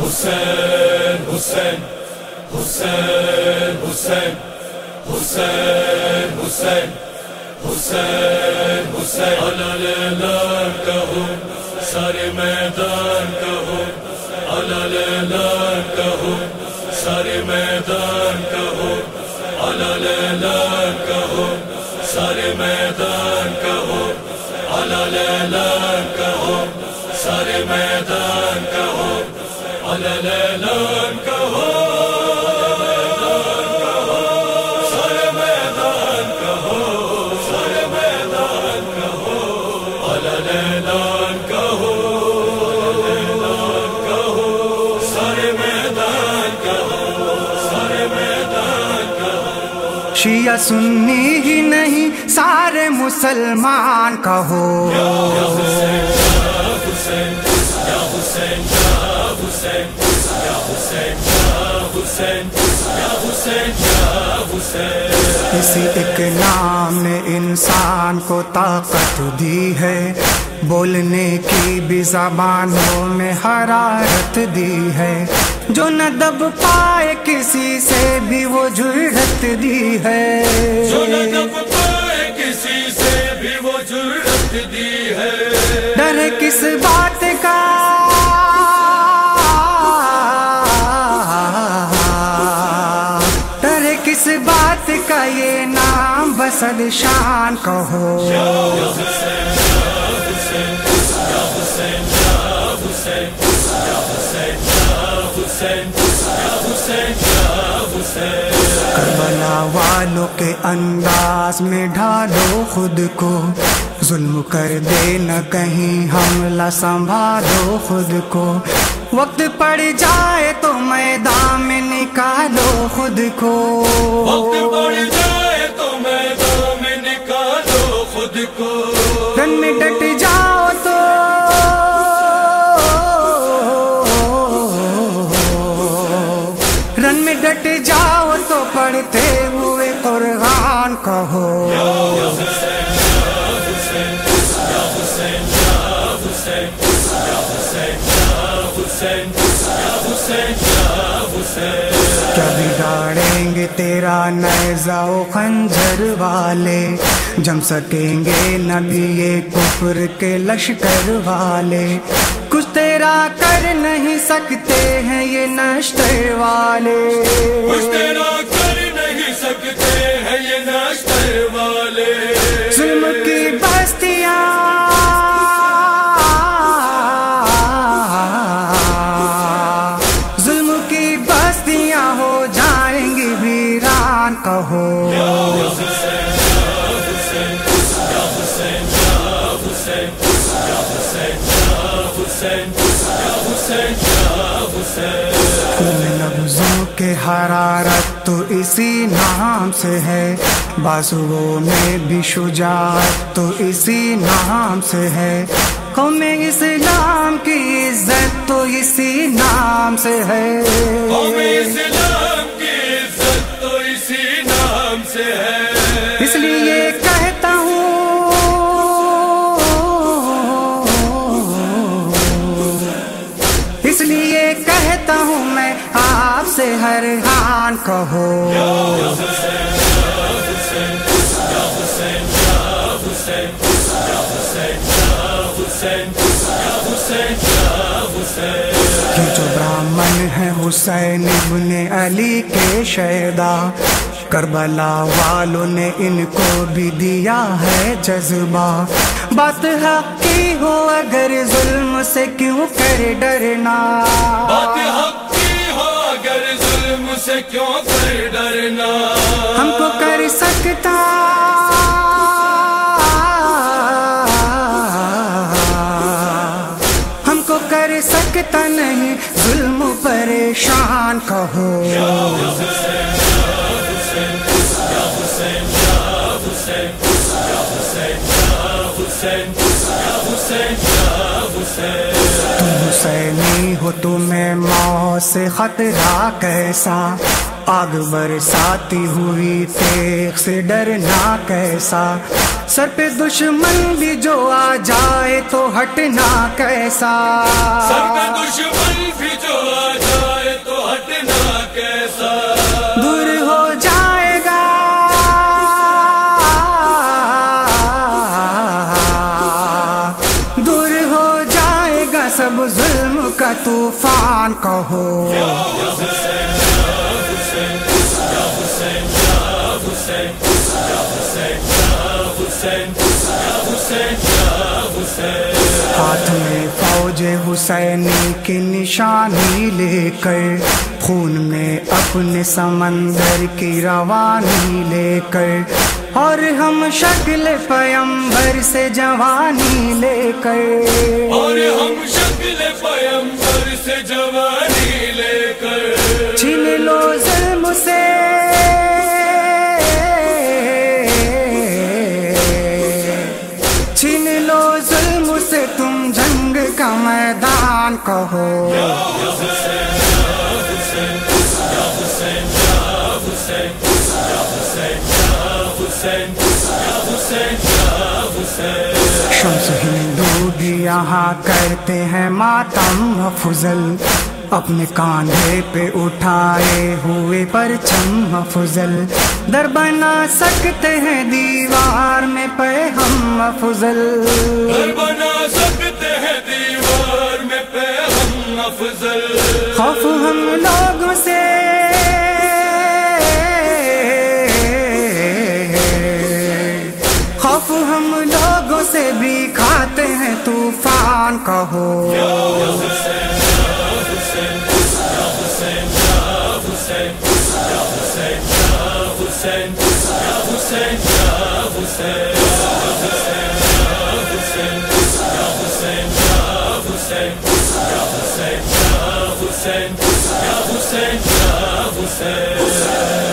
حسین حسین حسین حسین حسین حسین حسین حسین علاللہ کہو سارے میدان کہو علاللہ کہو سارے میدان کہو علاللہ کہو سارے میدان کہو علاللہ کہو سارے میدان کہو علاللہ کہو سارے میدان کہو سارے میدان کہو علاللہ کہو سارے میدان کہو سارے میدان کہو شیعہ سنی ہی نہیں سارے مسلمان کہو یا حسین یا حسین یا حسین یا حسین یا حسین یا حسین اسی ایک نام نے انسان کو طاقت دی ہے، بولنے کی بھی زبانوں میں حرارت دی ہے، جو نہ دب پائے کسی سے بھی وہ جرأت دی ہے، جو نہ دب پائے کسی سے بھی وہ جرأت دی ہے، ڈر کس بات کا ڈر کس بات کا یہ نام بسد شان کہو یا حسین یا حسین یا حسین یا حسین یا حسین یا حسین یا حسین یا حسین کربلا والوں کے انداز میں ڈھالو خود کو، ظلم کر دے نہ کہیں حملہ سنبھالو خود کو، وقت پڑ جائے تو میدان میں نکالو خود کو، وقت پڑ جائے تو میدان میں نکالو خود کو، رن میں ڈٹ جاؤ تو رن میں ڈٹ جاؤ تو پڑھتے ہوئے قرآن کہو یا حسین یا حسین یا حسین یا حسین یا حسین یا حسین یا حسین یا حسین کیا بگاڑیں گے تیرا نیزہ و خنجر والے، جم سکیں گے نہ بھی یہ کفر کے لشکر والے، کچھ تیرا کر نہیں سکتے ہیں یہ نشتر والے، کچھ تیرا کر نہیں سکتے ہیں یہ نشتر والے، ظلم کی بستیاں ظلم کی بستیاں ہو جائیں گی ویران کہو یا حسین یا حسین یا حسین یا حسین یا حسین یا حسین یا حسین یا حسین خون لفظوں کے حرارت تو اسی نام سے ہے، بازوؤں میں بھی شجاعت تو اسی نام سے ہے، قوم اسلام کی عزت تو اسی نام سے ہے، قوم اسلام کی عزت تو اسی نام سے ہے، اس لیے کہتا ہوں اس لیے کہتا ہوں میں آپ سے ہر آن کہو یا حسین یا حسین یا حسین یا حسین یا حسین یا حسین یا حسین یا حسین یہ جو برہمن ہے حسین ابن علی کے شیدا، کربلا والوں نے ان کو بھی دیا ہے جذبہ، بات حق کی ہو اگر ظلم سے کیوں کر ڈرنا، بات حق کی ہو اگر ظلم سے کیوں کر ڈرنا، ہم کو کر سکتا ہم کو کر سکتا نہیں ظلم پریشان کہو یا حسین یا حسین یا حسین یا حسین یا حسین یا حسین یا حسین یا حسین تم حسینی ہو تمہیں موت سے خطرہ کیسا، آگ برساتی ہوئی تیغ سے ڈرنا کیسا، سر پہ دشمن بھی جو آ جائے تو ہٹنا کیسا، سر پہ دشمن بھی جو آ جائے تو ہٹنا کیسا، دور ہو جائے گا دور ہو جائے گا سب ظلم کا طوفان کہو، ہاتھ میں فوج حسینی کی نشانی لے کر، خون میں اپنے سمندر کی روانی لے کر، اور ہم شکل پیمبر سے جوانی لے کر، اور ہم شکل پیمبر سے جوانی لے کر، چھین لو ظلم سے چھین لو ظلم سے تم جنگ کا میدان کہو، شمس ہندو بھی یہاں کرتے ہیں ماتم افضل، اپنے کاندھے پہ اٹھائے ہوئے پرچم افضل، در بنا سکتے ہیں دیوار میں پہ ہم افضل، در بنا سکتے ہیں دیوار میں پہ ہم افضل، خوف ہم لوگوں سے خوف ہم لوگوں سے بھی کھاتے ہیں طوفان کہو، Hussein, ya Hussein, ya Hussein.